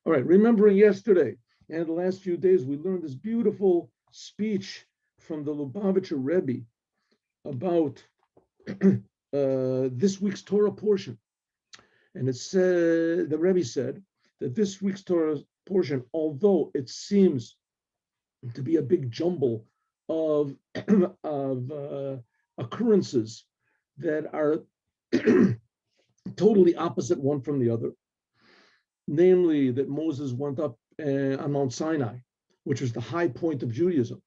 All right, remembering yesterday and the last few days, we learned this beautiful speech from the Lubavitcher Rebbe about this week's Torah portion. And it said, the Rebbe said that this week's Torah portion, although it seems to be a big jumble of occurrences that are totally opposite one from the other, namely that Moses went up on Mount Sinai, which was the high point of Judaism.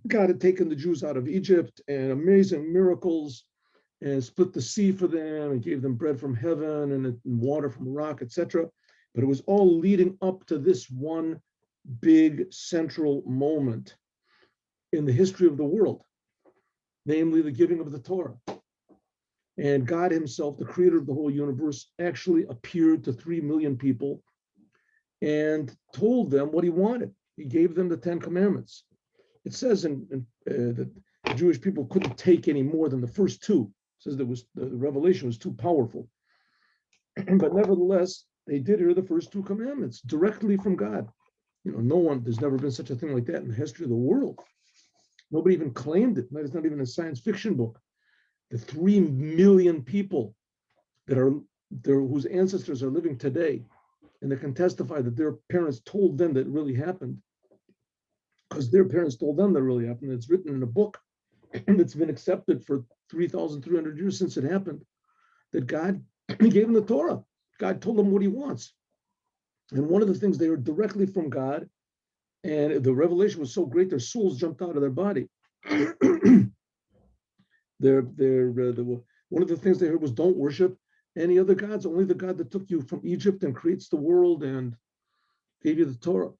God had taken the Jews out of Egypt and amazing miracles and split the sea for them and gave them bread from heaven and water from a rock, etc. But it was all leading up to this one big central moment in the history of the world, namely the giving of the Torah. And God himself, the creator of the whole universe, actually appeared to 3 million people and told them what he wanted. He gave them the 10 Commandments. It says that the Jewish people couldn't take any more than the first two. It says that the revelation was too powerful. But nevertheless, they did hear the first 2 commandments directly from God. There's never been such a thing like that in the history of the world. Nobody even claimed it. It's not even a science fiction book. The 3 million people that are there, whose ancestors are living today, and they can testify that their parents told them that it really happened, because their parents told them that it really happened. It's written in a book that's been accepted for 3,300 years since it happened, that God gave them the Torah. God told them what he wants. And one of the things, they heard directly from God, and the revelation was so great, their souls jumped out of their body. One of the things they heard was, don't worship any other gods, only the God that took you from Egypt and creates the world and gave you the Torah.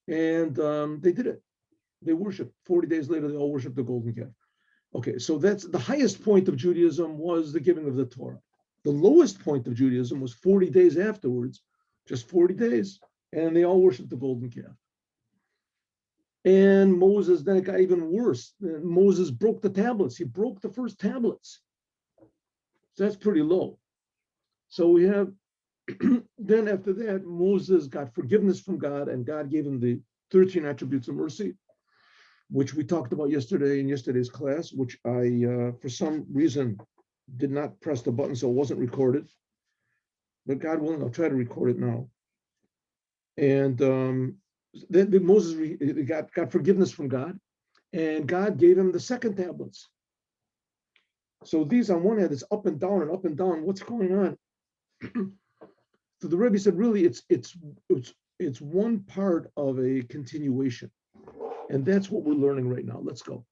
And they did it. They worshiped. 40 days later, they all worshiped the golden calf. Okay, so that's the highest point of Judaism, was the giving of the Torah. The lowest point of Judaism was 40 days afterwards, just 40 days, and they all worshiped the golden calf. And Moses, then it got even worse. Moses broke the tablets. He broke the first tablets. So that's pretty low. So we have, then after that, Moses got forgiveness from God, and God gave him the 13 attributes of mercy, which we talked about yesterday in yesterday's class, which I, for some reason, did not press the button, so it wasn't recorded. But God willing, I'll try to record it now. And then Moses got forgiveness from God, and God gave him the second tablets. So these, on one hand, it's up and down and up and down. What's going on? So the Rebbe said, really, it's one part of a continuation, and that's what we're learning right now. Let's go.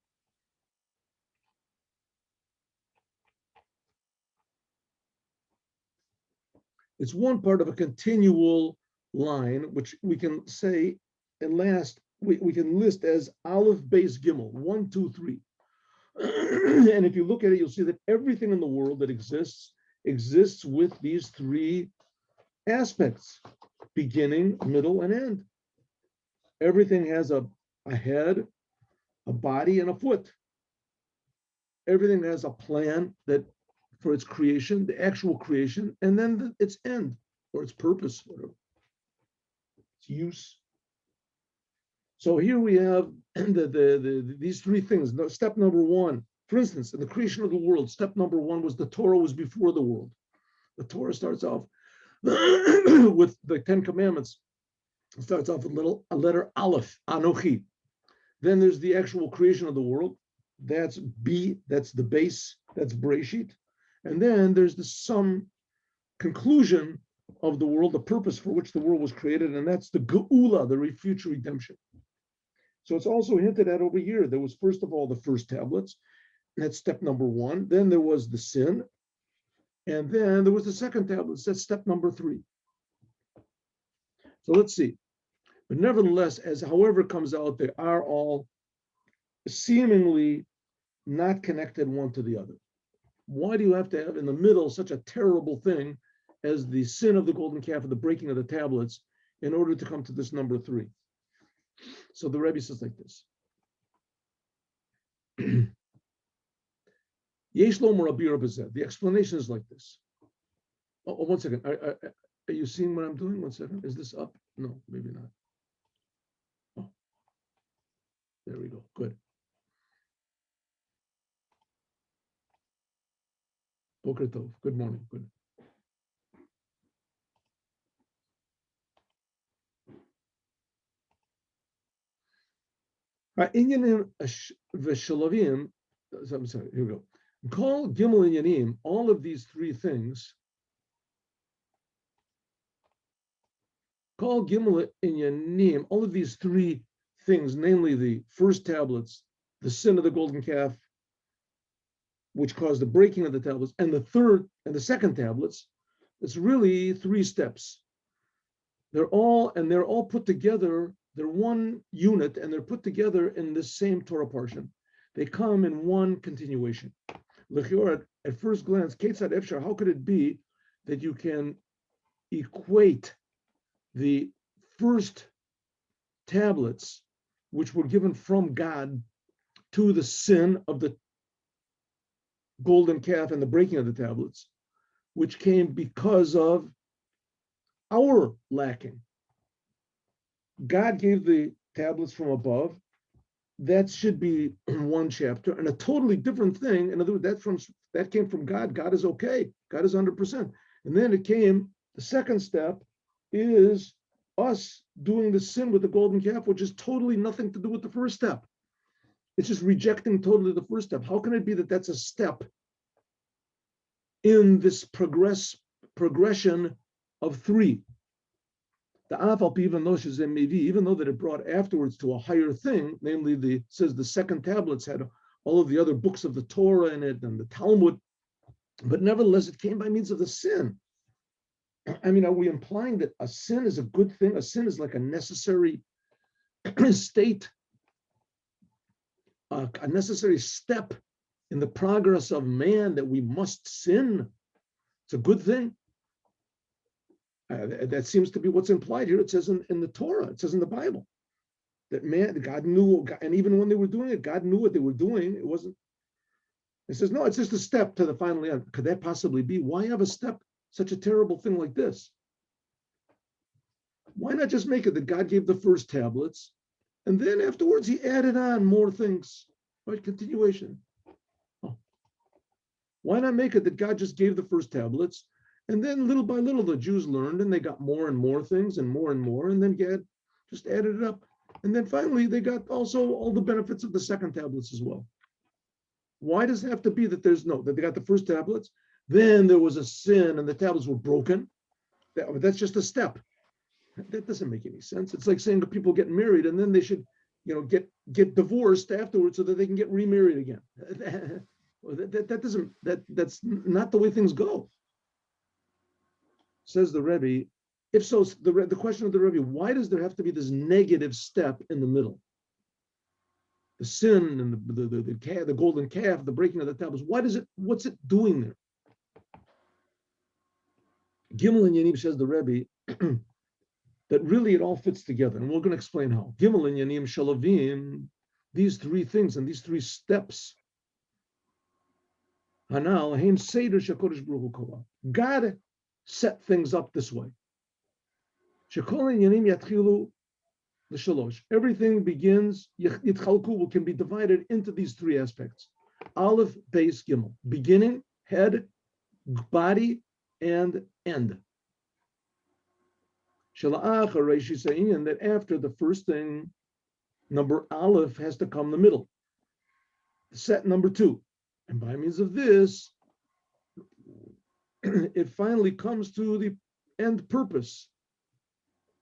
It's one part of a continual line, which we can say, at last, we can list as Aleph, Beis, Gimel, 1, 2, 3. And if you look at it, you'll see that everything in the world that exists with these 3 aspects: beginning, middle, and end. Everything has a head, a body, and a foot. Everything has a plan that for its creation, the actual creation, and then its end, or its purpose, whatever, its use. So here we have these 3 things. Step number 1, for instance, in the creation of the world, step number 1 was the Torah was before the world. The Torah starts off with the 10 Commandments. It starts off with a letter Aleph, Anochi. Then there's the actual creation of the world. That's B, that's the base, that's Bereshit. And then there's the sum conclusion of the world, the purpose for which the world was created, and that's the Geula, the future redemption. So it's also hinted at over here. There was, first of all, the first tablets. That's step number 1. Then there was the sin. And then there was the second tablets. That's step number 3. So let's see. But nevertheless, as however it comes out, they are all seemingly not connected one to the other. Why do you have to have in the middle such a terrible thing as the sin of the golden calf and the breaking of the tablets in order to come to this number 3? So the Rebbe says like this. The explanation is like this. Oh, 1 second. Are you seeing what I'm doing? 1 second. Is this up? No, maybe not. Oh, there we go. Good. Boker Tov. Good morning. Good. Inyanim v'shalavim. I'm sorry. Here we go. Call Gimel Inyanim. All of these three things. Call Gimel Inyanim. All of these three things, namely the first tablets, the sin of the golden calf, which caused the breaking of the tablets, and the third and the second tablets. It's really three steps. They're all put together. They're one unit, and they're put together in the same Torah portion. They come in one continuation. At first glance, Ketzad Efshar, how could it be that you can equate the first tablets, which were given from God, to the sin of the golden calf and the breaking of the tablets, which came because of our lacking? God gave the tablets from above. That should be one chapter, and a totally different thing. In other words, that came from God. God is okay. God is 100%. And then the second step is us doing the sin with the golden calf, which is totally nothing to do with the first step. It's just rejecting totally the first step. How can it be that that's a step in this progression of three? The Afal, even though that it brought afterwards to a higher thing, namely the second tablets had all of the other books of the Torah in it and the Talmud, but nevertheless it came by means of the sin. I mean, are we implying that a sin is a good thing? A sin is like a necessary state, a necessary step in the progress of man, that we must sin? It's a good thing. That seems to be what's implied here. It says in the Torah, it says in the Bible, that God knew, and even when they were doing it, God knew what they were doing. It wasn't. It says, no, it's just a step to the final end. Could that possibly be? Why have a step, such a terrible thing like this? Why not just make it that God gave the first tablets, and then afterwards he added on more things, right? Continuation. Oh. Why not make it that God just gave the first tablets, and then little by little the Jews learned, and they got more and more things and more, and then God just added it up. And then finally they got also all the benefits of the second tablets as well. Why does it have to be that that they got the first tablets, then there was a sin and the tablets were broken? That's just a step. That doesn't make any sense. It's like saying that people get married and then they should, get divorced afterwards so that they can get remarried again. That's not the way things go. Says the Rebbe. If so, the question of the Rebbe, why does there have to be this negative step in the middle? The sin and the golden calf, the breaking of the tablets. What's it doing there? Gimel and Yanim, says the Rebbe, that really it all fits together. And we're going to explain how. Gimel and Yanim Shalavim, these three things and these three steps. Hanal, Haim Seder Shakodesh Baruch Hu Kova. God set things up this way. Shekol and Yanim Yatchilu l'shalosh. Everything begins, Yitchalku, can be divided into these three aspects. Aleph, base, Gimel. Beginning, head, body, and end. Shala'ach Reishi saying that after the first thing, number Aleph has to come the middle. Set number 2. And by means of this, it finally comes to the end purpose.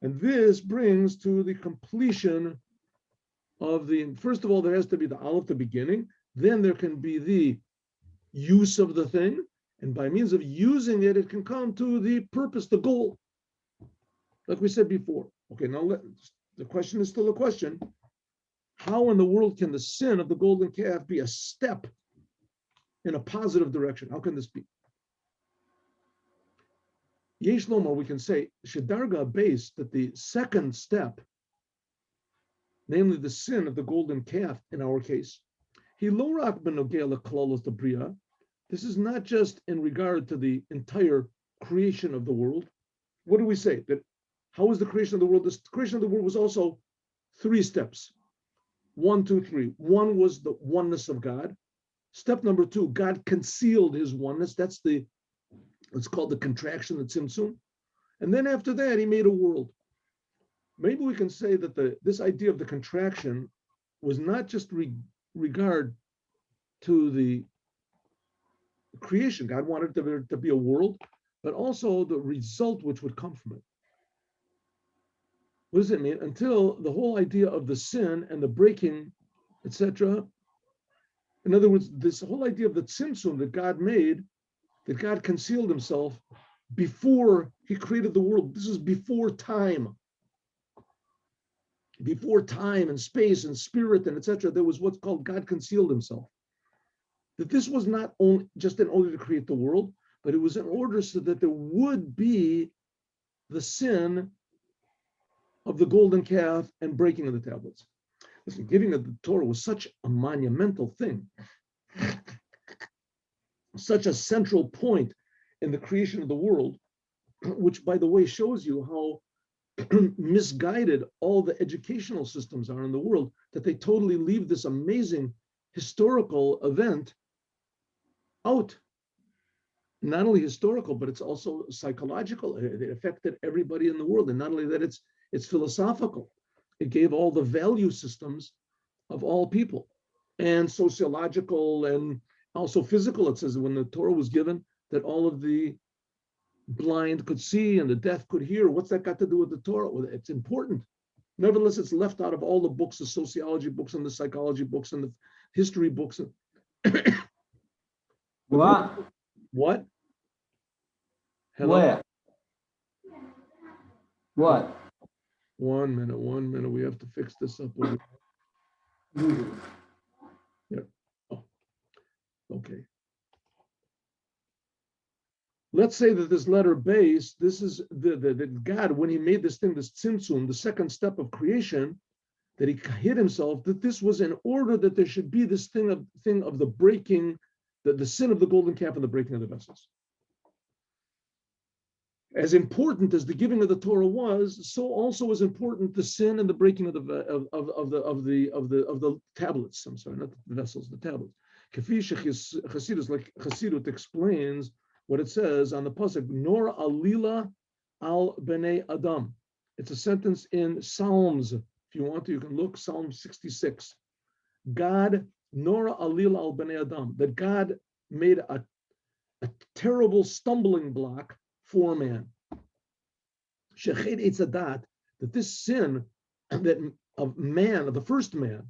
And this brings to the completion of first of all, there has to be the Aleph, the beginning. Then there can be the use of the thing. And by means of using it, it can come to the purpose, the goal. Like we said before. Okay, now the question is still a question. How in the world can the sin of the golden calf be a step in a positive direction? How can this be? Yesh Lomar, we can say, Shedarga base, that the second step, namely the sin of the golden calf in our case, he lorak benogel klolos the bria. This is not just in regard to the entire creation of the world, what do we say? That how was the creation of the world? The creation of the world was also 3 steps. 1, 2, 3. 1 was the oneness of God. Step number 2, God concealed his oneness. That's it's called the contraction, the tzimtzum. And then after that, he made a world. Maybe we can say that this idea of the contraction was not just regard to the creation. God wanted there to be a world, but also the result which would come from it. What does it mean? Until the whole idea of the sin and the breaking, etc. In other words, this whole idea of the tzimtzum that God made, that God concealed himself before he created the world. This is before time. Before time and space and spirit and etc. There was what's called God concealed himself. That this was not only just in order to create the world, but it was in order so that there would be the sin of the golden calf and breaking of the tablets. Listen, giving of the Torah was such a monumental thing, such a central point in the creation of the world, which, by the way, shows you how misguided all the educational systems are in the world, that they totally leave this amazing historical event out. Not only historical, but it's also psychological. It affected everybody in the world. And not only that, it's philosophical. It gave all the value systems of all people, and sociological and also physical. It says when the Torah was given that all of the blind could see and the deaf could hear. What's that got to do with the Torah? Well, it's important. Nevertheless, it's left out of all the books, the sociology books and the psychology books and the history books. What? What? Hello? Where? What? 1 minute. We have to fix this up. Yeah. Oh, okay. Let's say that this letter base, this is the God, when he made this thing, this tzimtzum, the second step of creation, that he hid himself, that this was in order that there should be this thing of the breaking, the sin of the golden calf and the breaking of the vessels. As important as the giving of the Torah was, so also is important the sin and the breaking of the tablets. I'm sorry, not the vessels, the tablets. Chassidus, like Chassidut explains what it says on the pasuk, Nor alila al bnei Adam. It's a sentence in Psalms. If you want to, you can look Psalm 66. God, Nor alila al bnei Adam, that God made a terrible stumbling block for man. Sheched etzadat, that this sin that of man, of the first man,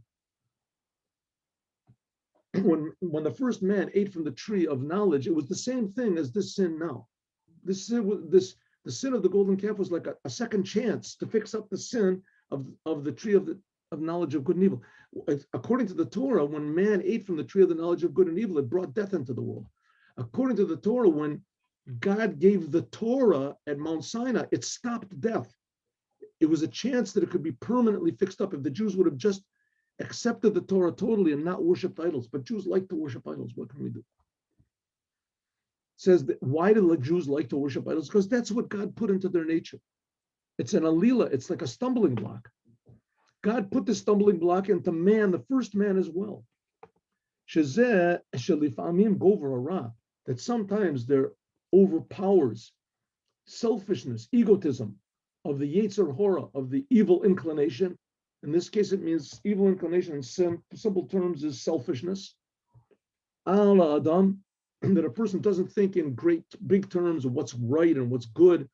when the first man ate from the tree of knowledge, it was the same thing as this sin now. The sin of the golden calf was like a second chance to fix up the sin of the tree of knowledge of good and evil. According to the Torah, when man ate from the tree of the knowledge of good and evil, it brought death into the world. According to the Torah, when God gave the Torah at Mount Sinai, it stopped death. It was a chance that it could be permanently fixed up if the Jews would have just accepted the Torah totally and not worshipped idols. But Jews like to worship idols. What can we do? It says that why do the Jews like to worship idols? Because that's what God put into their nature. It's an alila. It's like a stumbling block. God put the stumbling block into man, the first man as well. That sometimes there overpowers selfishness, egotism of the Yetzer Hora, of the evil inclination. In this case, it means evil inclination in simple terms is selfishness. Ala Adam, that a person doesn't think in great big terms of what's right and what's good,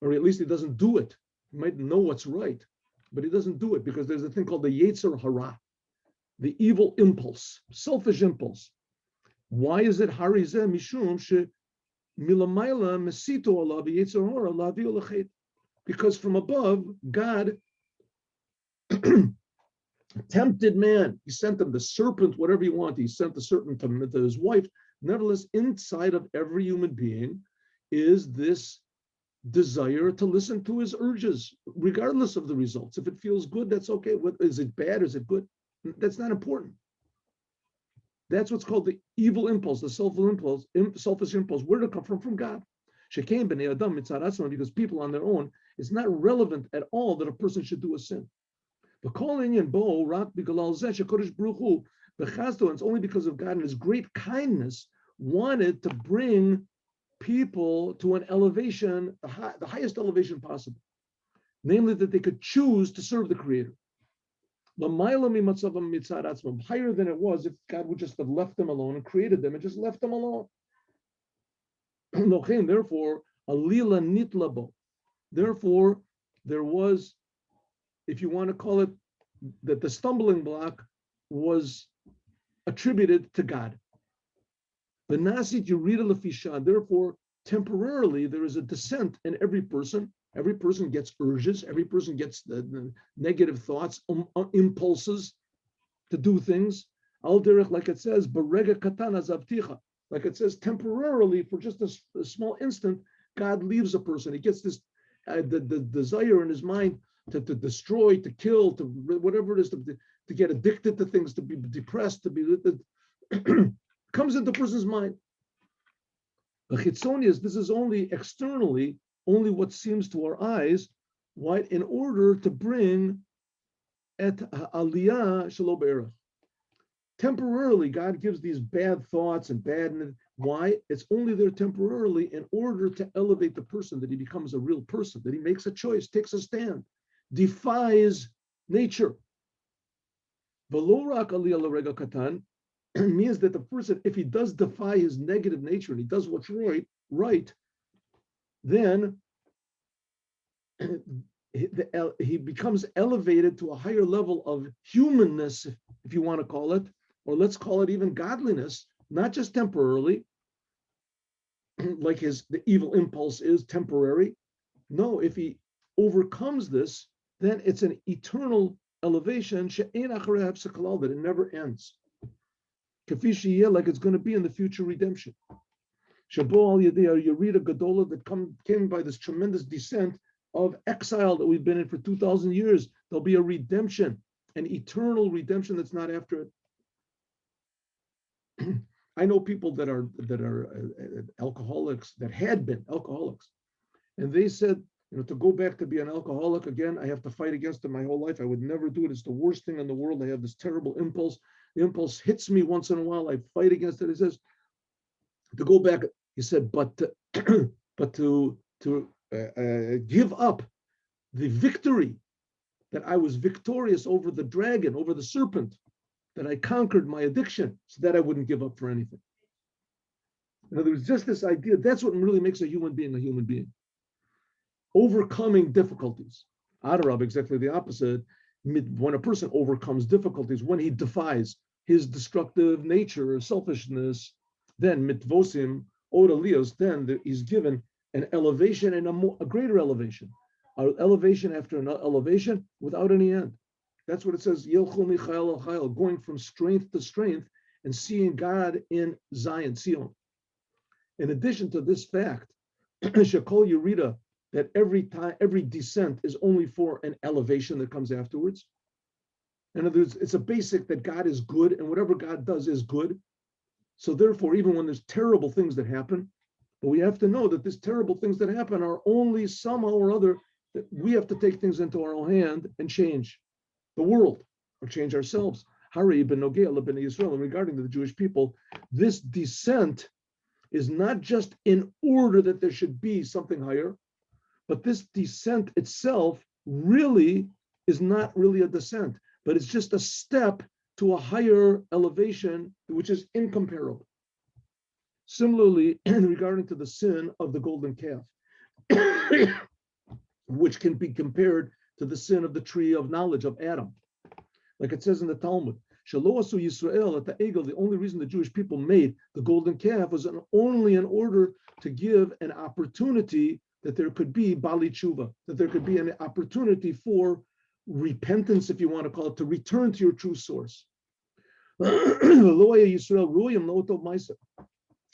or at least he doesn't do it. He might know what's right, but he doesn't do it because there's a thing called the Yetzer Hara, the evil impulse, selfish impulse. Why is it Harizeh Mishum she Milamayla Mesito Allah Yetzer Hora Lavi Olachet? Because from above, God tempted man. He sent him the serpent, whatever you want. He sent the serpent to his wife. Nevertheless, inside of every human being is this desire to listen to his urges, regardless of the results. If it feels good, that's okay. What is it bad? Is it good? That's not important. That's what's called the evil impulse, the selfish impulse. Where did it come from? From God. Shekain b'nei adam mitzad atzmam, because people on their own, it's not relevant at all that a person should do a sin. But calling in bo rak b'galal zeh shekodesh baruch hu b'chazdo, it's only because of God and His great kindness wanted to bring people to an elevation, the highest elevation possible, namely that they could choose to serve the Creator. Higher than it was if God would just have left them alone and created them and just left them alone. Therefore, alila nitlabo. Therefore, there was, if you want to call it, that the stumbling block was attributed to God. Benasit yurida lefisha. Therefore, temporarily there is a descent in every person. Every person gets urges. Every person gets the negative thoughts, impulses to do things. Al derech, like it says, barega katana zavticha. Like it says, temporarily, for just a small instant, God leaves a person. He gets this the desire in his mind to destroy, to kill, to whatever it is, to get addicted to things, to be depressed, to be comes into a person's mind. The chitzonius, this is only externally, only what seems to our eyes, right? In order to bring et aliyah shelo be'erach. Temporarily, God gives these bad thoughts and bad. Why? It's only there temporarily in order to elevate the person, that he becomes a real person, that he makes a choice, takes a stand, defies nature. V'lo rak aliyah l'rega katan means that the person, if he does defy his negative nature and he does what's right, then he becomes elevated to a higher level of humanness, if you want to call it, or let's call it even godliness, not just temporarily, like the evil impulse is temporary. No, if he overcomes this, then it's an eternal elevation, that it never ends. Like it's going to be in the future redemption. Yerida Gedola, that came by this tremendous descent of exile that we've been in for 2,000 years. There'll be a redemption, an eternal redemption that's not after it. I know people that are alcoholics, that had been alcoholics, and they said, to go back to be an alcoholic again, I have to fight against it my whole life. I would never do it. It's the worst thing in the world. I have this terrible impulse. The impulse hits me once in a while. I fight against it. He says, to go back, he said, but to give up the victory, that I was victorious over the dragon, over the serpent, that I conquered my addiction, so that I wouldn't give up for anything. In other words, just this idea, that's what really makes a human being a human being. Overcoming difficulties. Adarab, exactly the opposite. When a person overcomes difficulties, when he defies his destructive nature, selfishness, then mitvosim odalios, then he's given an elevation and a greater elevation, an elevation after an elevation without any end. That's what it says, Yelchu Michael al Chayil, going from strength to strength and seeing God in Zion, Sion. In addition to this fact, Shekol Yerida, that every descent is only for an elevation that comes afterwards. In other words, it's a basic that God is good, and whatever God does is good. So therefore, even when there's terrible things that happen, but we have to know that these terrible things that happen are only somehow or other that we have to take things into our own hand and change the world or change ourselves. Hari ben Nogel ben Yisrael, and regarding the Jewish people, this descent is not just in order that there should be something higher, but this descent itself really is not really a descent, but it's just a step to a higher elevation, which is incomparable. Similarly, regarding to the sin of the golden calf, which can be compared to the sin of the tree of knowledge of Adam. Like it says in the Talmud, Shaloasu Yisrael at the Egel, the only reason the Jewish people made the golden calf was only in order to give an opportunity that there could be Bali Tshuva, that there could be an opportunity for repentance, if you want to call it, to return to your true source.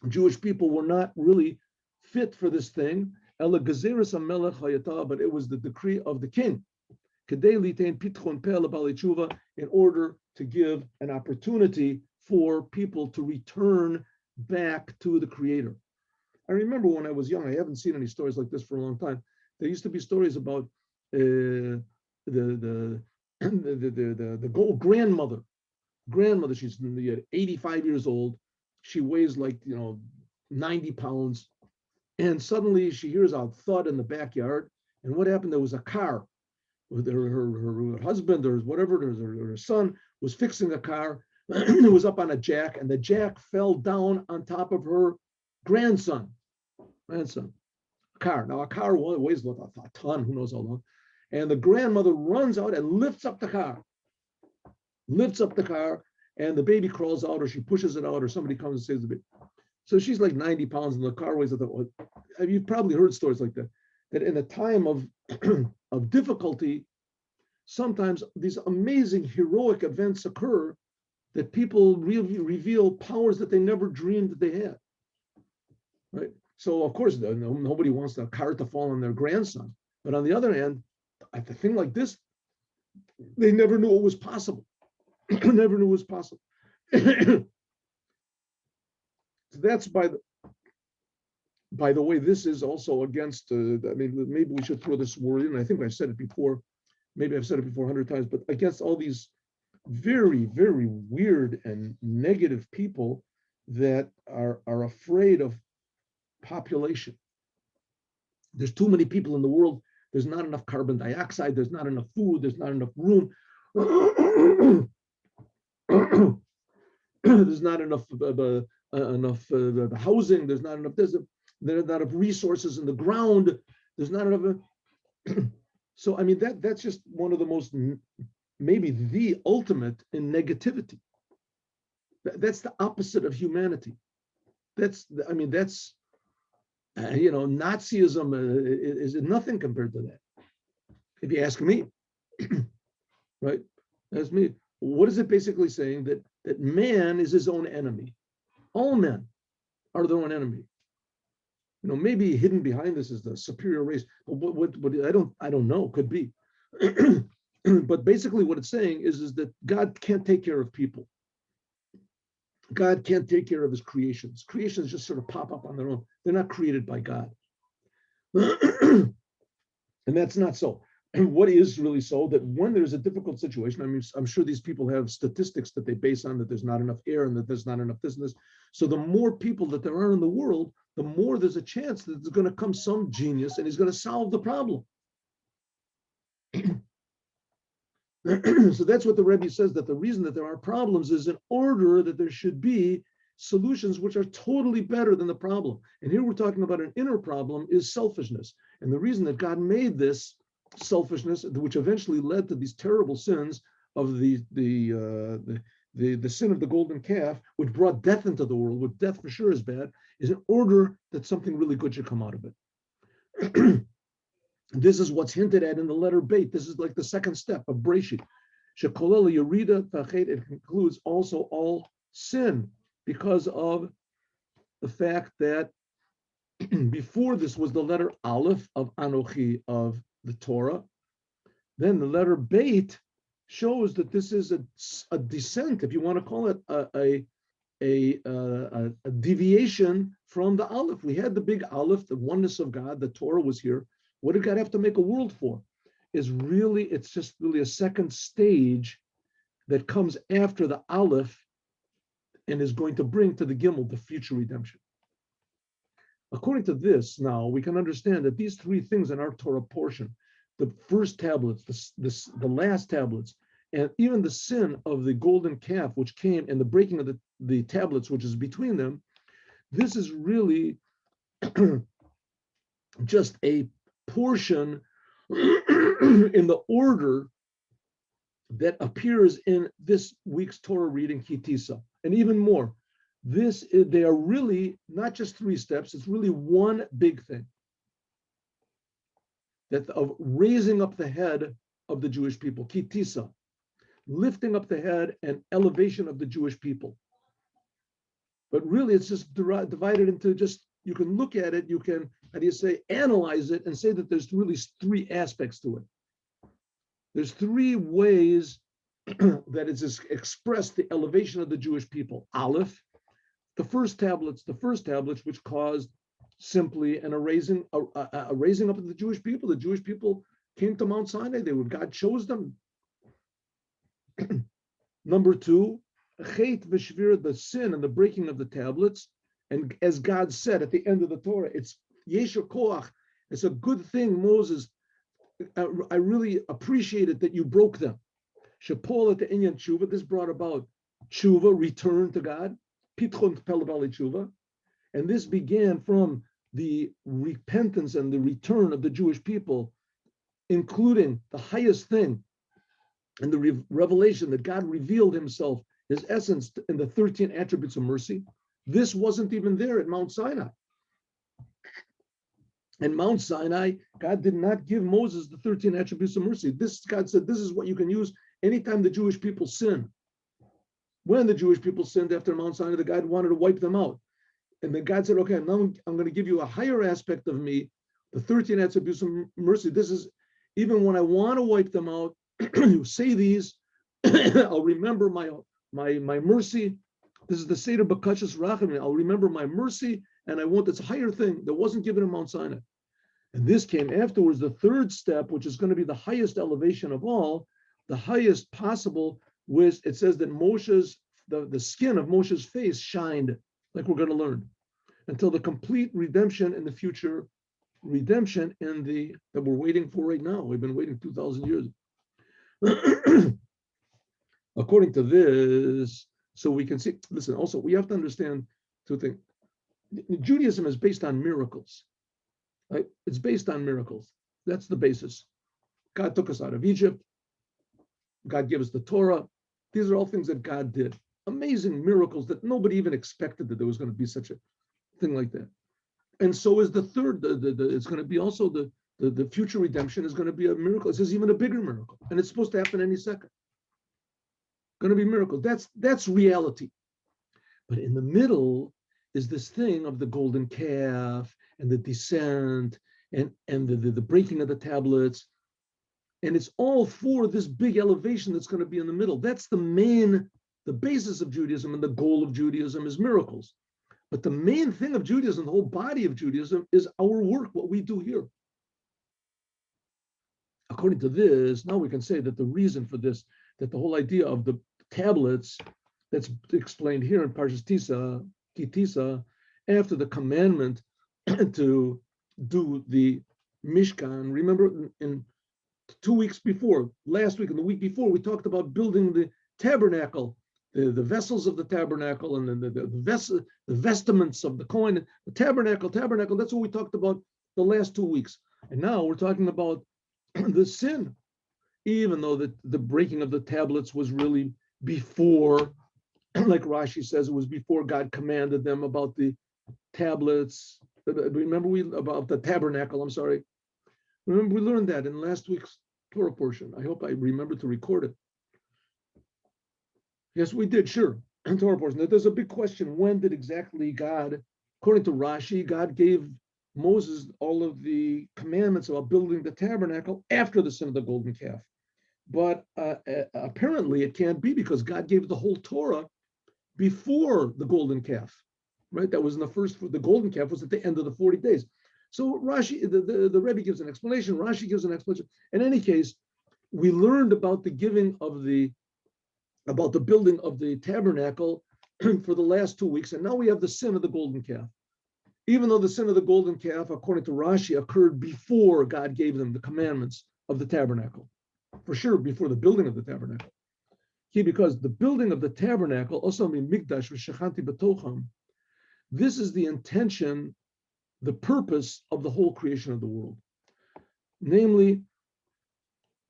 Jewish people were not really fit for this thing, but it was the decree of the king, in order to give an opportunity for people to return back to the Creator. I remember when I was young, I haven't seen any stories like this for a long time. There used to be stories about the grandmother. She's 85 years old. She weighs like 90 pounds. And suddenly she hears a thud in the backyard. And what happened? There was a car with her husband or whatever, her son was fixing a car. It was up on a jack, and the jack fell down on top of her grandson. Car. Now a car weighs a ton, who knows how long. And the grandmother runs out and lifts up the car, and the baby crawls out, or she pushes it out, or somebody comes and saves the baby. So she's like 90 pounds, and the car weighs. You've probably heard stories like that. That in a time of of difficulty, sometimes these amazing heroic events occur that people really reveal powers that they never dreamed that they had. Right. So of course, nobody wants the car to fall on their grandson. But on the other hand, at a thing like this, they never knew it was possible. Never knew it was possible. So that's by the way, this is also against. Maybe we should throw this word in. I think I've said it before. Maybe I've said it before 100 times. But against all these very, very weird and negative people that are afraid of population. There's too many people in the world. There's not enough carbon dioxide. There's not enough food. There's not enough room. There's not enough housing. There's not enough this. There's not enough resources in the ground. There's not enough. So I mean that's just one of the most, maybe the ultimate in negativity. That's the opposite of humanity. Nazism is nothing compared to that. If you ask me, right? Ask me. What is it basically saying? That man is his own enemy. All men are their own enemy. Maybe hidden behind this is the superior race. What I don't know. Could be. But basically what it's saying is that God can't take care of people. God can't take care of his creations. Creations just sort of pop up on their own. They're not created by God. And that's not so. And what is really so, that when there's a difficult situation, I mean, I'm sure these people have statistics that they base on that there's not enough air and that there's not enough this and this. So the more people that there are in the world, the more there's a chance that there's going to come some genius and he's going to solve the problem. So that's what the Rebbe says, that the reason that there are problems is in order that there should be solutions which are totally better than the problem. And here we're talking about an inner problem is selfishness. And the reason that God made this selfishness, which eventually led to these terrible sins of the sin of the golden calf, which brought death into the world, which death for sure is bad, is in order that something really good should come out of it. This is what's hinted at in the letter Beit. This is like the second step of Breshit. Shekolel Yerida Tachet, it includes also all sin, because of the fact that before this was the letter Aleph of Anochi of the Torah. Then the letter Beit shows that this is a descent, if you want to call it a deviation from the Aleph. We had the big Aleph, the oneness of God. The Torah was here. What did God have to make a world for? It's just really a second stage that comes after the Aleph and is going to bring to the Gimel the future redemption. According to this, now we can understand that these three things in our Torah portion, the first tablets, the last tablets, and even the sin of the golden calf, which came, and the breaking of the tablets, which is between them, this is really just a portion in the order that appears in this week's Torah reading, Kitisa. And even more, they are really not just three steps, it's really one big thing. That of raising up the head of the Jewish people, Kitisa, lifting up the head and elevation of the Jewish people. But really it's just divided into just, you can look at it, you can, analyze it and say that there's really three aspects to it. There's three ways that it's expressed the elevation of the Jewish people. Aleph, the first tablets which caused simply and a raising up of the Jewish people. The Jewish people came to Mount Sinai. God chose them. Number two, Chet v'shvir, the sin and the breaking of the tablets. And as God said at the end of the Torah, it's Yesher Koach. It's a good thing, Moses. I really appreciate it that you broke them. Shapol at the Inyan Tshuva. This brought about Tshuva, return to God. Pitchon Pelabali Tshuva. And this began from the repentance and the return of the Jewish people, including the highest thing and the revelation that God revealed himself, his essence, in the 13 attributes of mercy. This wasn't even there at Mount Sinai. In Mount Sinai, God did not give Moses the 13 attributes of mercy. God said, this is what you can use anytime the Jewish people sin. When the Jewish people sinned after Mount Sinai, the God wanted to wipe them out. And then God said, okay, now I'm going to give you a higher aspect of me, the 13 attributes of mercy. This is, even when I want to wipe them out, you say these, I'll remember my mercy. This is the Seder Bakashas Rachamim. I'll remember my mercy, and I want this higher thing that wasn't given in Mount Sinai. And this came afterwards, the third step, which is going to be the highest elevation of all, the highest possible, was it says that Moshe's, the skin of Moshe's face shined, like we're going to learn, until the complete redemption in the future, redemption in the that we're waiting for right now. We've been waiting 2,000 years. According to this, so we can see, listen, also, we have to understand two things. Judaism is based on miracles, right? It's based on miracles. That's the basis. God took us out of Egypt. God gave us the Torah. These are all things that God did. Amazing miracles that nobody even expected that there was going to be such a thing like that. And so is the third, it's going to be also the future redemption is going to be a miracle. It says even a bigger miracle. And it's supposed to happen any second. Going to be miracles. That's reality. But in the middle is this thing of the golden calf and the descent and the breaking of the tablets. And it's all for this big elevation that's going to be in the middle. That's the basis of Judaism, and the goal of Judaism is miracles. But the main thing of Judaism, the whole body of Judaism, is our work, what we do here. According to this, now we can say that the reason for this, that the whole idea of the tablets that's explained here in Parshas Tse, after the commandment to do the Mishkan, remember in 2 weeks before, last week and the week before, we talked about building the tabernacle, the vessels of the tabernacle, and then the vestments of the Kohen, the tabernacle, that's what we talked about the last 2 weeks. And now we're talking about the sin, even though the breaking of the tablets was really before, like Rashi says, it was before God commanded them about the tablets. Remember about the tabernacle, I'm sorry. Remember we learned that in last week's Torah portion. I hope I remember to record it. Yes, we did, sure. Torah portion. There's a big question. When did exactly God, according to Rashi, God gave Moses all of the commandments about building the tabernacle after the sin of the golden calf? But apparently it can't be, because God gave the whole Torah before the golden calf, right? That was in the golden calf was at the end of the 40 days. So Rashi, the Rebbe gives an explanation, Rashi gives an explanation. In any case, we learned about the building of the tabernacle for the last 2 weeks, and now we have the sin of the golden calf. Even though the sin of the golden calf, according to Rashi, occurred before God gave them the commandments of the tabernacle, for sure before the building of the tabernacle. Because the building of the tabernacle, also mean mikdash v'shechanti b'tocham, this is the intention, the purpose of the whole creation of the world, namely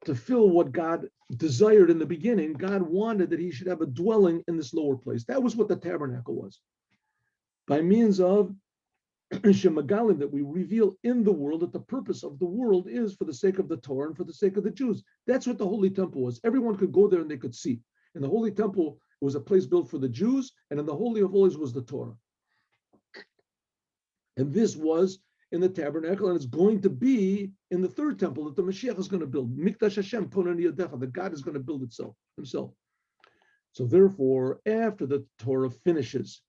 to fill what God desired in the beginning. God wanted that he should have a dwelling in this lower place. That was what the tabernacle was. By means of Shemagalim, that we reveal in the world that the purpose of the world is for the sake of the Torah and for the sake of the Jews. That's what the Holy Temple was. Everyone could go there and they could see. In the Holy Temple, it was a place built for the Jews, and in the Holy of Holies was the Torah. And this was in the tabernacle, and it's going to be in the third temple that the Moshiach is going to build. Mikdash Hashem, Konani Yadecha, that God is going to build himself. So therefore, after the Torah finishes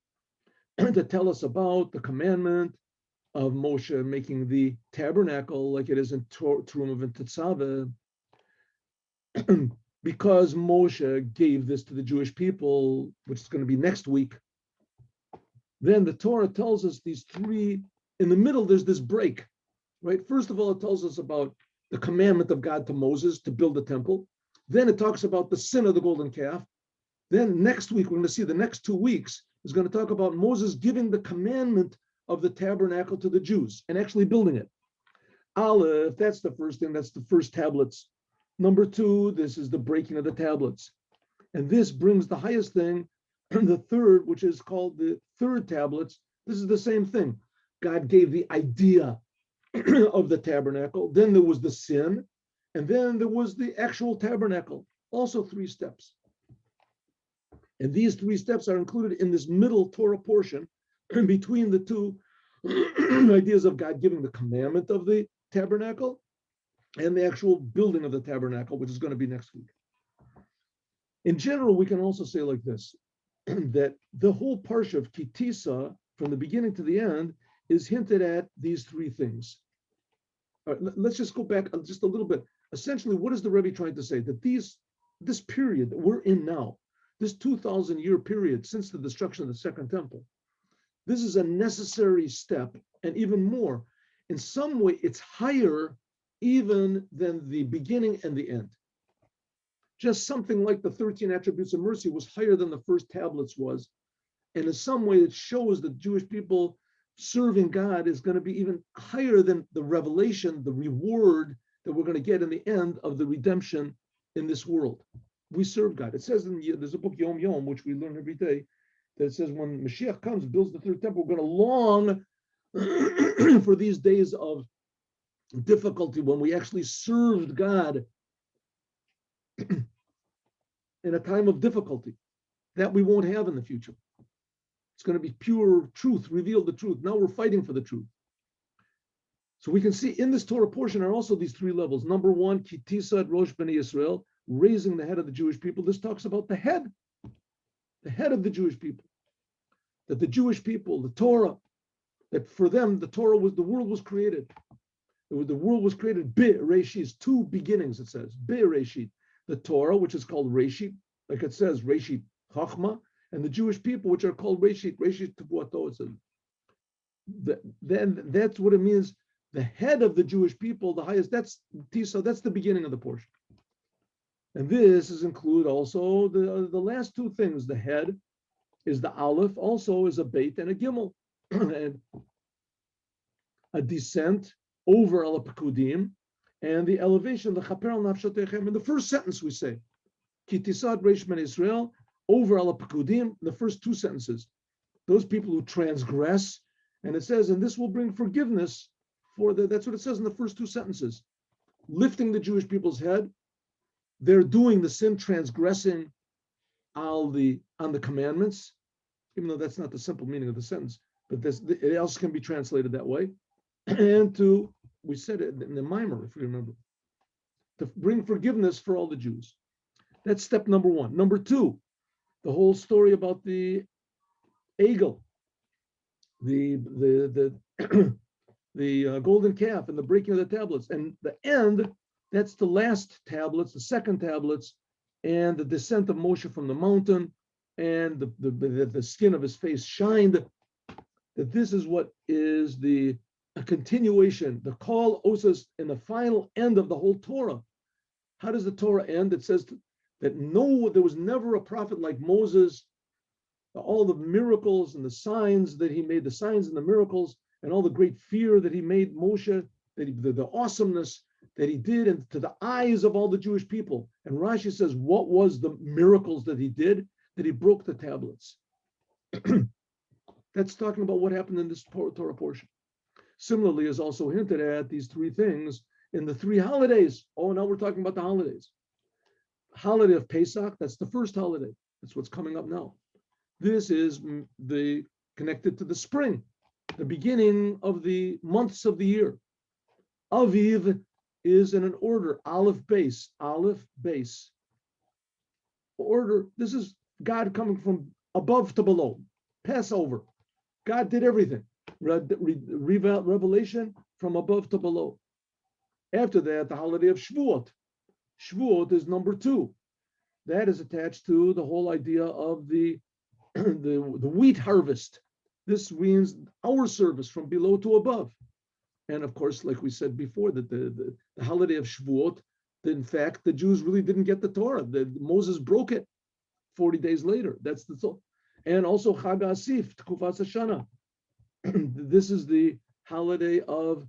to tell us about the commandment of Moshe making the tabernacle like it is in Terumah and Tetzaveh, because Moshe gave this to the Jewish people, which is going to be next week, then the Torah tells us these three, in the middle there's this break, right? First of all, it tells us about the commandment of God to Moses to build the temple. Then it talks about the sin of the golden calf. Then next week, we're going to see the next 2 weeks is going to talk about Moses giving the commandment of the tabernacle to the Jews and actually building it. Aleph, that's the first thing, that's the first tablets. Number 2, this is the breaking of the tablets. And this brings the highest thing, the third, which is called the third tablets. This is the same thing. God gave the idea of the tabernacle. Then there was the sin. And then there was the actual tabernacle. Also 3 steps. And these 3 steps are included in this middle Torah portion between the 2 ideas of God giving the commandment of the tabernacle and the actual building of the tabernacle, which is going to be next week. In general, we can also say like this, that the whole parsha of Ki Tisa, from the beginning to the end, is hinted at these 3 things. All right, let's just go back just a little bit. Essentially, what is the Rebbe trying to say? That this period that we're in now, this 2,000-year period since the destruction of the Second Temple, this is a necessary step, and even more. In some way, it's higher even than the beginning and the end. Just something like the 13 attributes of mercy was higher than the first tablets was. And in some way, it shows that Jewish people serving God is going to be even higher than the revelation, the reward that we're going to get in the end of the redemption in this world. We serve God. It says there's a book, Yom Yom, which we learn every day, that it says when Mashiach comes, builds the third temple, we're going to long for these days of difficulty when we actually served God in a time of difficulty that we won't have in the future. It's going to be pure truth, reveal the truth. Now we're fighting for the truth. So we can see in this Torah portion are also these 3 levels. Number 1, Ki Tisad Rosh Bnei Yisrael, raising the head of the Jewish people. This talks about the head of the Jewish people. That the Jewish people, the Torah, that for them the world was created. The world was created Be Reshit, 2 beginnings. It says Be Reshit, the Torah, which is called Reshit, like it says Reshit Chachma, and the Jewish people, which are called Reshit Tevuato. It says then that's what it means. The head of the Jewish people, the highest. That's Tisa. That's the beginning of the portion. And this is include also the last 2 things. The head is the Aleph, also is a Beit and a Gimel, and a descent over al Pekudim, and the elevation, the Chaper al Nafshotechem. In the first sentence we say, Ki Tisad Reish Ben Israel, over al Pekudim, the first 2 sentences. Those people who transgress, and it says, and this will bring forgiveness that's what it says in the first 2 sentences. Lifting the Jewish people's head, they're doing the sin, transgressing on the commandments, even though that's not the simple meaning of the sentence, but it else can be translated that way. And we said it in the Mimer, if you remember, to bring forgiveness for all the Jews. That's step number 1. Number 2, the whole story about the Egel, the golden calf and the breaking of the tablets. And the end, that's the last tablets, the second tablets, and the descent of Moshe from the mountain, and the skin of his face shined. That this is what is a continuation, the call osas in the final end of the whole Torah. How does the Torah end? It says that there was never a prophet like Moses. All the miracles and the signs that he made, the signs and the miracles, and all the great fear that he made Moshe, the awesomeness that he did, and to the eyes of all the Jewish people. And Rashi says, what was the miracles that he did? That he broke the tablets. That's talking about what happened in this Torah portion. Similarly, is also hinted at these 3 things in the 3 holidays. Oh, now we're talking about the holidays. Holiday of Pesach, that's the first holiday. That's what's coming up now. This is connected to the spring, the beginning of the months of the year. Aviv is in an order, Aleph base. Order, this is God coming from above to below. Passover. God did everything. revelation from above to below. After that, the holiday of Shavuot. Shavuot is number 2. That is attached to the whole idea of the wheat harvest. This means our service from below to above. And of course, like we said before, that the holiday of Shavuot, in fact, the Jews really didn't get the Torah. Moses broke it 40 days later. That's the thought. And also Chag HaAsif, Tekufas Hashana. This is the holiday of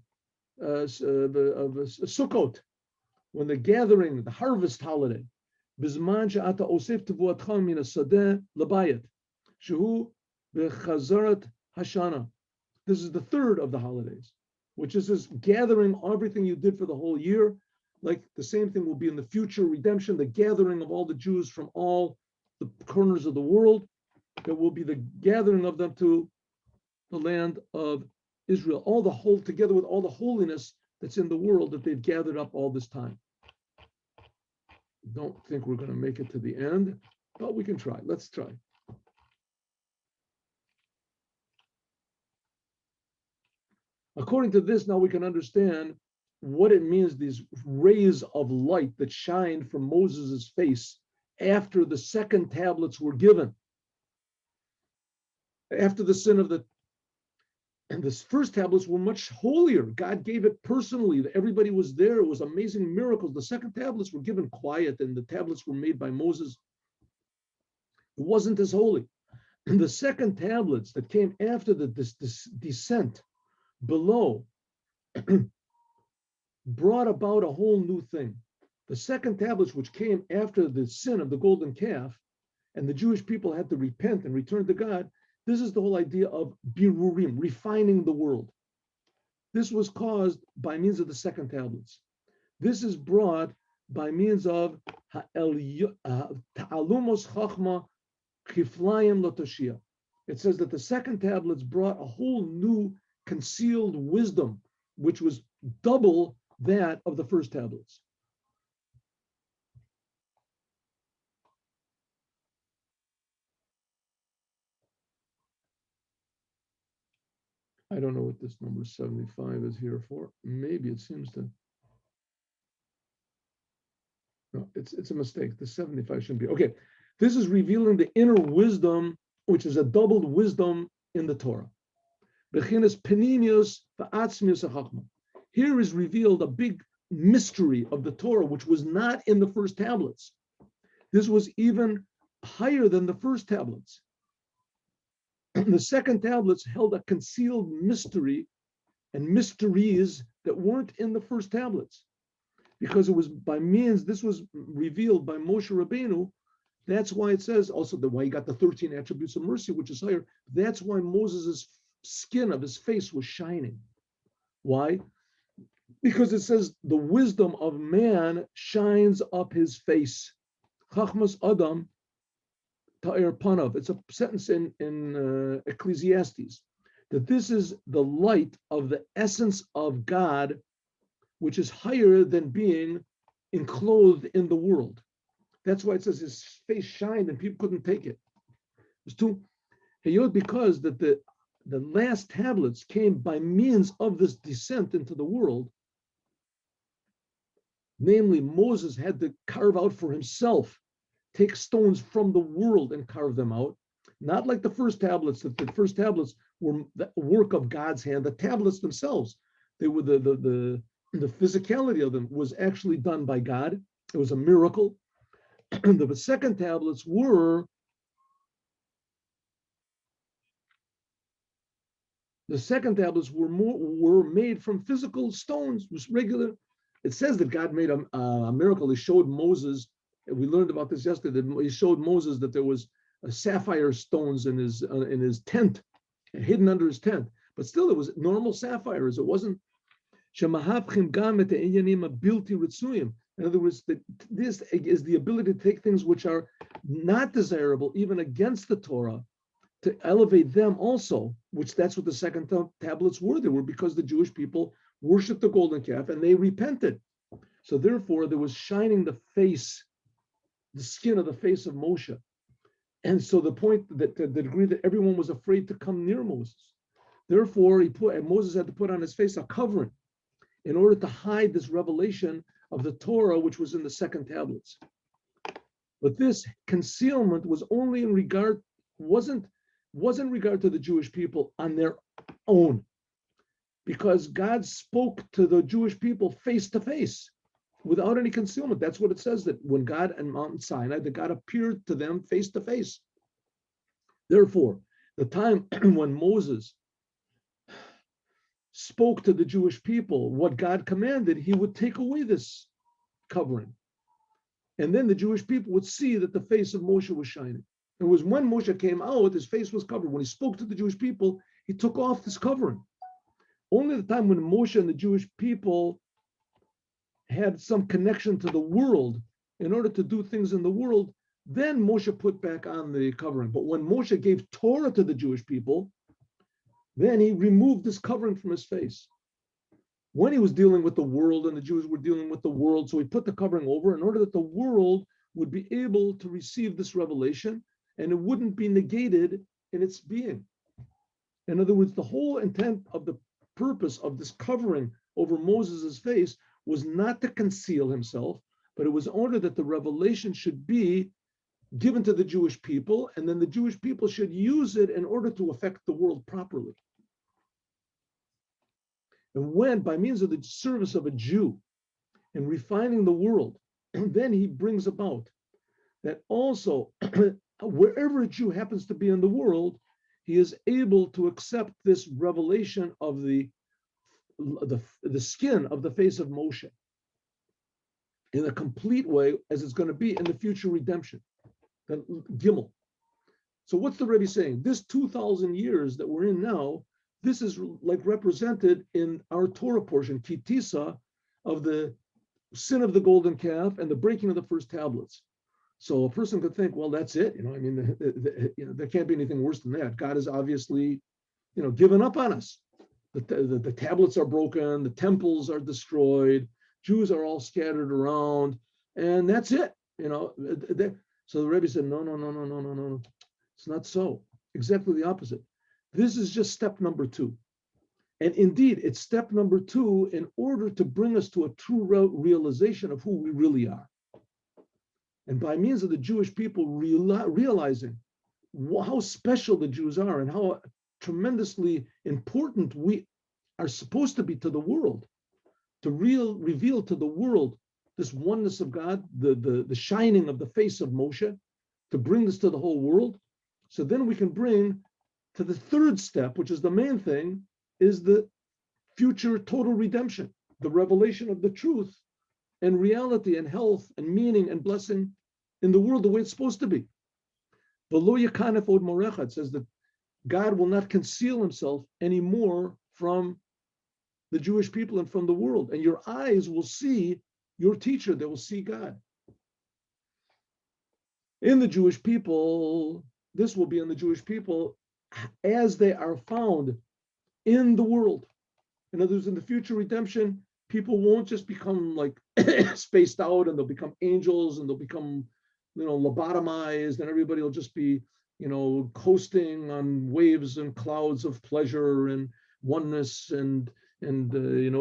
Sukkot, when the gathering, the harvest holiday. Bizman she'ata osef tevuatcha min hasadeh labayit, shehu bechazarat Hashana. This is the third of the holidays, which is this gathering everything you did for the whole year. Like the same thing will be in the future redemption, the gathering of all the Jews from all the corners of the world. There will be the gathering of them to the land of Israel, all the whole, together with all the holiness that's in the world that they've gathered up all this time. Don't think we're going to make it to the end, but we can try. Let's try. According to this, now we can understand what it means, these rays of light that shined from Moses' face after the second tablets were given. After the sin of and the first tablets were much holier. God gave it personally. Everybody was there. It was amazing miracles. The second tablets were given quiet, and the tablets were made by Moses. It wasn't as holy. And the second tablets that came after this descent below brought about a whole new thing. The second tablets, which came after the sin of the golden calf, and the Jewish people had to repent and return to God, this is the whole idea of birurim, refining the world. This was caused by means of the second tablets. This is brought by means of ta'alumos chachma kiflayim lotoshia. It says that the second tablets brought a whole new concealed wisdom, which was double that of the first tablets. I don't know what this number 75 is here for. Maybe it seems to. No, it's a mistake. The 75 shouldn't be. Okay, this is revealing the inner wisdom, which is a doubled wisdom in the Torah. Here is revealed a big mystery of the Torah, which was not in the first tablets. This was even higher than the first tablets. The second tablets held a concealed mystery and mysteries that weren't in the first tablets, because it was by means, this was revealed by Moshe Rabbeinu. That's why it says also that why he got the 13 attributes of mercy, which is higher. That's why Moses' skin of his face was shining. Why? Because it says the wisdom of man shines up his face. Chachmas Adam Ta'ir Panav. It's a sentence in Ecclesiastes, that this is the light of the essence of God, which is higher than being enclosed in the world. That's why it says his face shined and people couldn't take it. It's too, because that the last tablets came by means of this descent into the world. Namely, Moses had to carve out for himself, take stones from the world and carve them out. Not like the first tablets, that the first tablets were the work of God's hand. The tablets themselves, they were the physicality of them was actually done by God. It was a miracle. The second tablets were were made from physical stones, was regular. It says that God made a miracle. He showed Moses, and we learned about this yesterday, that he showed Moses that there was sapphire stones in his tent, hidden under his tent. But still, it was normal sapphires. It wasn't. In other words, this is the ability to take things which are not desirable, even against the Torah, to elevate them also, which that's what the second tablets were. They were because the Jewish people worshipped the golden calf and they repented. So therefore, there was shining the face, the skin of the face of Moshe. And so the point that to the degree that everyone was afraid to come near Moses. Therefore, Moses had to put on his face a covering in order to hide this revelation of the Torah, which was in the second tablets. But this concealment was only wasn't in regard to the Jewish people on their own, because God spoke to the Jewish people face to face without any concealment. That's what it says, that when God on Mount Sinai, that God appeared to them face to face. Therefore, the time when Moses spoke to the Jewish people what God commanded, he would take away this covering. And then the Jewish people would see that the face of Moshe was shining. It was when Moshe came out, his face was covered. When he spoke to the Jewish people, he took off this covering. Only the time when Moshe and the Jewish people had some connection to the world in order to do things in the world, then Moshe put back on the covering. But when Moshe gave Torah to the Jewish people, then he removed this covering from his face. When he was dealing with the world and the Jews were dealing with the world, so he put the covering over in order that the world would be able to receive this revelation and it wouldn't be negated in its being. In other words, the whole intent of the purpose of this covering over Moses' face was not to conceal himself, but it was in order that the revelation should be given to the Jewish people, and then the Jewish people should use it in order to affect the world properly. And when, by means of the service of a Jew in refining the world, then he brings about that also, wherever a Jew happens to be in the world, he is able to accept this revelation of the skin of the face of Moshe in a complete way, as it's going to be in the future redemption, the Gimel. So what's the Rebbe saying? This 2,000 years that we're in now, this is like represented in our Torah portion, Kitisa, of the sin of the golden calf and the breaking of the first tablets. So a person could think, well, that's it. I mean, there can't be anything worse than that. God has obviously, given up on us. The tablets are broken, the temples are destroyed, Jews are all scattered around, and that's it. So the Rebbe said, no. It's not so. Exactly the opposite. This is just step number 2. And indeed, it's step number 2 in order to bring us to a true realization of who we really are. And by means of the Jewish people realizing how special the Jews are and how tremendously important we are supposed to be to the world, to reveal to the world this oneness of God, the shining of the face of Moshe, to bring this to the whole world. So then we can bring to the third step, which is the main thing, is the future total redemption, the revelation of the truth and reality and health and meaning and blessing in the world the way it's supposed to be. V'lo yakanef od morecha, it says that God will not conceal himself anymore from the Jewish people and from the world. And your eyes will see your teacher, they will see God. In the Jewish people, this will be in the Jewish people as they are found in the world. In other words, in the future redemption, people won't just become like spaced out and they'll become angels and they'll become, lobotomized, and everybody will just be, coasting on waves and clouds of pleasure and oneness and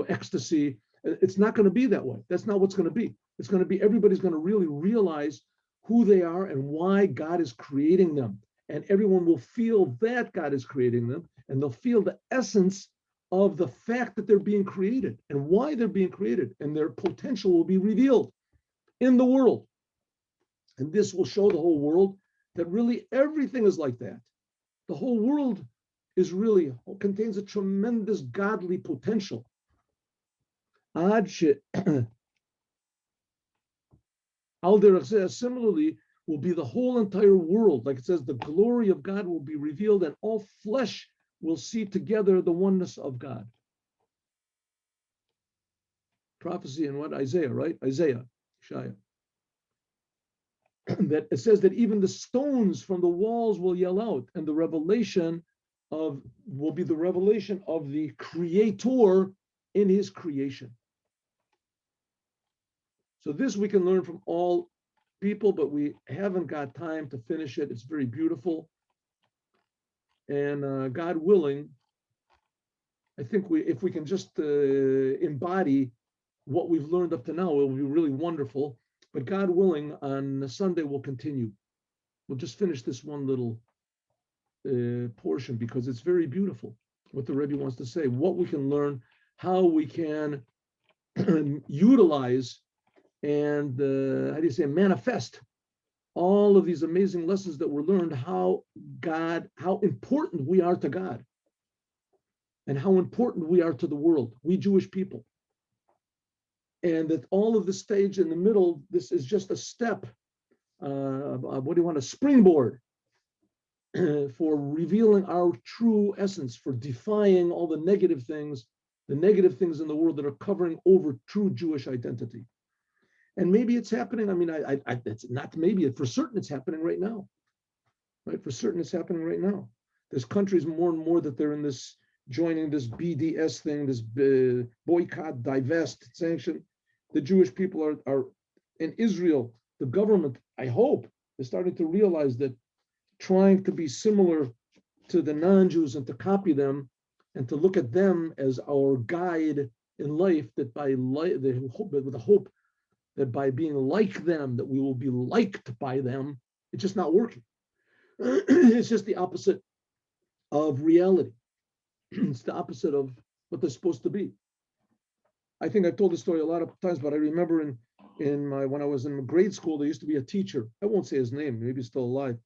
ecstasy. It's not going to be that way. That's not what's going to be. It's going to be everybody's going to really realize who they are and why God is creating them. And everyone will feel that God is creating them, and they'll feel the essence of the fact that they're being created and why they're being created, and their potential will be revealed in the world. And this will show the whole world that really everything is like that. The whole world contains a tremendous godly potential. Similarly, will be the whole entire world. Like it says, the glory of God will be revealed and all flesh will see together the oneness of God. Prophecy in what? Isaiah, right? Isaiah. That it says that even the stones from the walls will yell out, and the revelation will be the revelation of the Creator in his creation. So this we can learn from all people, but we haven't got time to finish it. It's very beautiful. And God willing, I think if we can just embody what we've learned up to now, it will be really wonderful. But God willing, on Sunday we'll continue. We'll just finish this one little portion because it's very beautiful what the Rebbe wants to say, what we can learn, how we can utilize and manifest all of these amazing lessons that were learned, how important we are to God and how important we are to the world, we Jewish people. And that all of the stage in the middle, this is just a step, a springboard for revealing our true essence, for defying all the negative things in the world that are covering over true Jewish identity. And maybe it's happening. I mean, it's not maybe, for certain it's happening right now. Right? For certain it's happening right now. There's countries more and more that they're in this, joining this BDS thing, this boycott, divest, sanction. The Jewish people are in Israel, the government, I hope, is starting to realize that trying to be similar to the non-Jews and to copy them and to look at them as our guide in life, that with the hope that by being like them, that we will be liked by them, it's just not working. It's just the opposite of reality. It's the opposite of what they're supposed to be. I think I've told this story a lot of times, but I remember when I was in grade school, there used to be a teacher. I won't say his name, maybe he's still alive.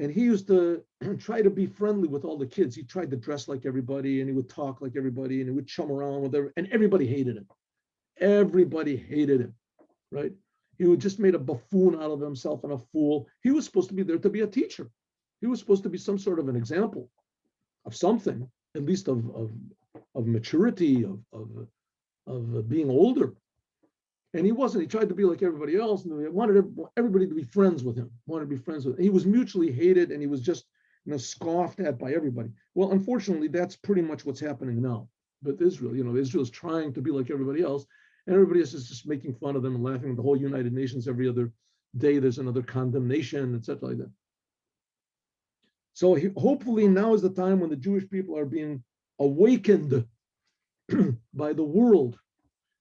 And he used to try to be friendly with all the kids. He tried to dress like everybody, and he would talk like everybody, and he would chum around with everybody, and everybody hated him. Everybody hated him, right? He would just made a buffoon out of himself and a fool. He was supposed to be there to be a teacher. He was supposed to be some sort of an example of something, at least of maturity, of being older. And he wasn't. He tried to be like everybody else, and he wanted everybody to be friends with him. He was mutually hated, and he was just scoffed at by everybody. Well, unfortunately, that's pretty much what's happening now with Israel. Israel is trying to be like everybody else, and everybody else is just making fun of them and laughing. The whole United Nations, every other day, there's another condemnation, etc. like that. So hopefully now is the time when the Jewish people are being awakened by the world.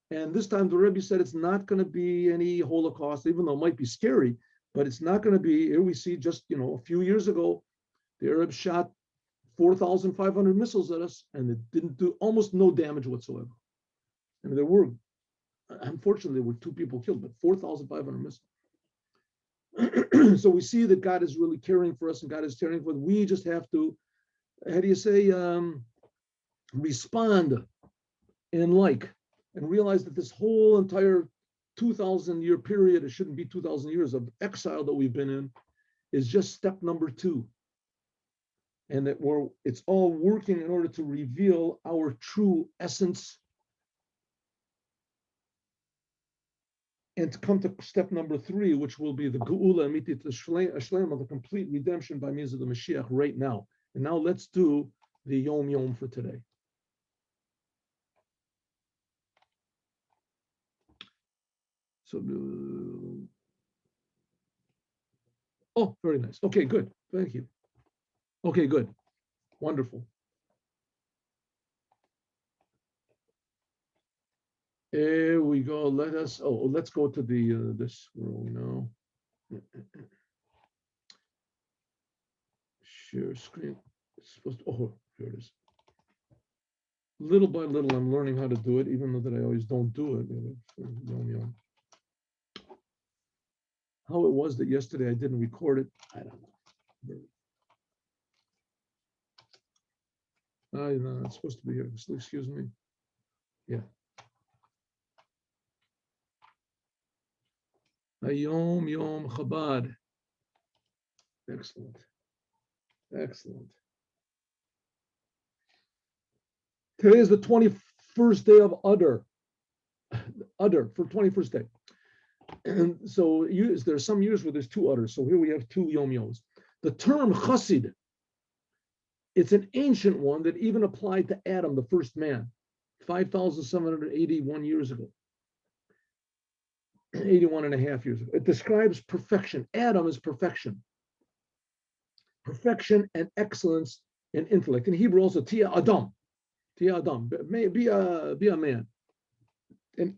And this time the Rebbe said it's not going to be any Holocaust, even though it might be scary, but it's not going to be. Here we see just, a few years ago, the Arabs shot 4,500 missiles at us, and it didn't do almost no damage whatsoever. I mean, unfortunately, there were 2 people killed, but 4,500 missiles. So we see that God is really caring for us, and God is caring for us. We just have to, respond and realize that this whole entire 2,000-year period, it shouldn't be 2,000 years of exile that we've been in, is just step number 2. And that it's all working in order to reveal our true essence and to come to step number 3, which will be the Geula Amitit Shlema, the complete redemption by means of the Moshiach right now. And now let's do the Yom Yom for today. So, very nice. Okay, good. Thank you. Okay, good. Wonderful. Here we go. Let's go to the this row now. Share screen. It's supposed to, here it is. Little by little, I'm learning how to do it, even though that I always don't do it. How it was that yesterday I didn't record it, I don't know. No, it's supposed to be here. Excuse me. Yeah. Yom Yom Chabad. Excellent. Excellent. Today is the 21st day of Adar. Adar for 21st day. And so there are some years where there's 2 Adars. So here we have 2 Yom Yoms. The term Chassid, it's an ancient one that even applied to Adam, the first man, 5,781 years ago. 81 and a half years ago. It describes perfection. Adam is perfection. Perfection and excellence in intellect. In Hebrew also, Tia Adam. Ti Adam. Be a man. And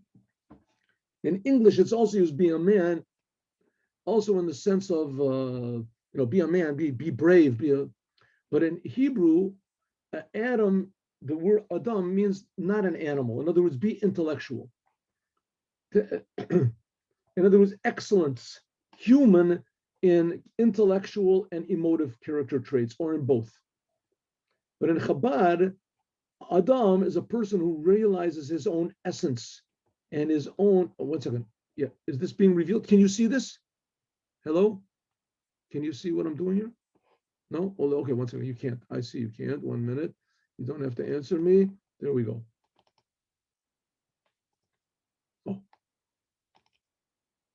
in English, it's also used be a man, also in the sense of be a man, be brave, But in Hebrew, Adam, the word Adam means not an animal. In other words, be intellectual. In other words, excellence, human in intellectual and emotive character traits, or in both. But in Chabad, Adam is a person who realizes his own essence and his own. Oh, 1 second. Yeah, is this being revealed? Can you see this? Hello? Can you see what I'm doing here? No? Oh, okay, 1 second. You can't. I see you can't. 1 minute. You don't have to answer me. There we go. Oh,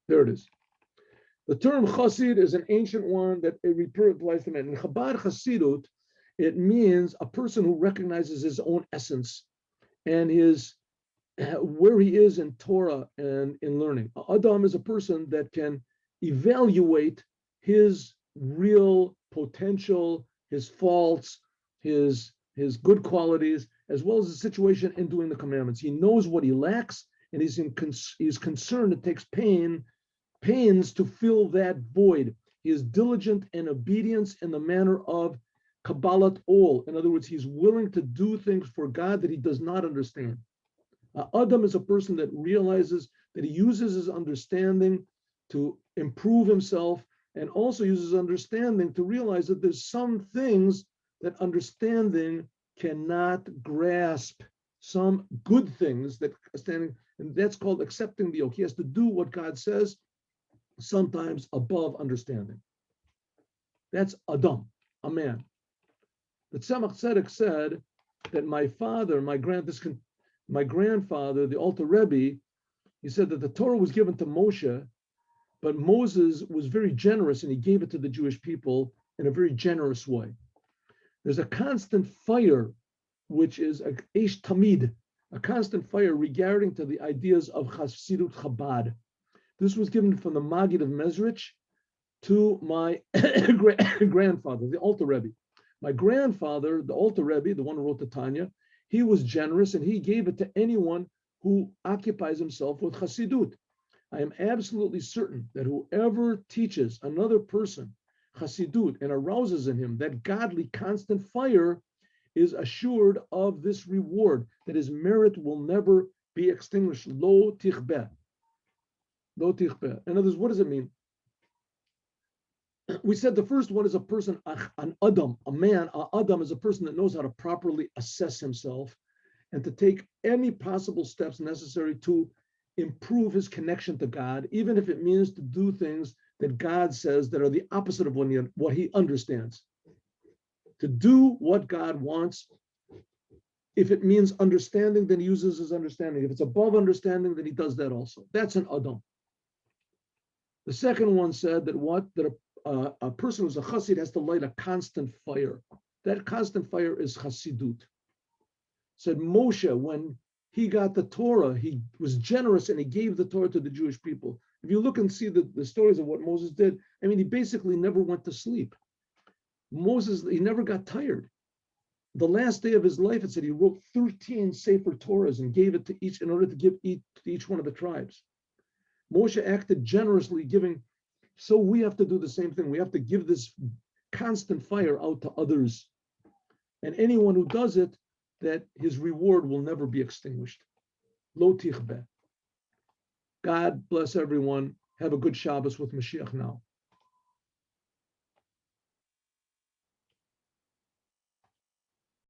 there it is. The term chassid is an ancient one that applies to men. In Chabad Chassidut, it means a person who recognizes his own essence and his where he is in Torah and in learning. Adam is a person that can evaluate his real potential, his faults, his good qualities, as well as the situation in doing the commandments. He knows what he lacks, and he's concerned. It takes pains to fill that void. He is diligent in obedience in the manner of Kabbalat Ol. In other words, he's willing to do things for God that he does not understand. Adam is a person that realizes that he uses his understanding to improve himself, and also uses understanding to realize that there's some things that understanding cannot grasp, some good things that understanding, and that's called accepting the yoke. He has to do what God says, sometimes above understanding. That's Adam, a man. The Tzemach Tzedek said that my grandfather, the Alter Rebbe, he said that the Torah was given to Moshe, but Moses was very generous and he gave it to the Jewish people in a very generous way. There's a constant fire, which is a Eish Tamid, a constant fire regarding to the ideas of Chassidut Chabad. This was given from the Maggid of Mezrich to my grandfather, the Alter Rebbe. My grandfather, the Alter Rebbe, the one who wrote the Tanya, he was generous and he gave it to anyone who occupies himself with Chassidut. I am absolutely certain that whoever teaches another person Chassidut and arouses in him that godly constant fire is assured of this reward, that his merit will never be extinguished. Lo tichbeh. Lo tichbeh. In other words, what does it mean? We said the first one is a person, an Adam, a man. Adam is a person that knows how to properly assess himself and to take any possible steps necessary to improve his connection to God, even if it means to do things that God says that are the opposite of what he understands. To do what God wants, if it means understanding, then he uses his understanding. If it's above understanding, then he does that also. That's an Adam. The second one said that a person who's a chassid has to light a constant fire. That constant fire is chassidut. Said Moshe, when he got the Torah, he was generous and he gave the Torah to the Jewish people. If you look and see the stories of what Moses did, I mean, he basically never went to sleep. Moses, he never got tired. The last day of his life, it said he wrote 13 Sefer Torahs and gave it to each in order to give to each one of the tribes. Moshe acted generously, giving. So we have to do the same thing. We have to give this constant fire out to others. And anyone who does it, that his reward will never be extinguished. Lo tichbeh. God bless everyone. Have a good Shabbos with Moshiach now.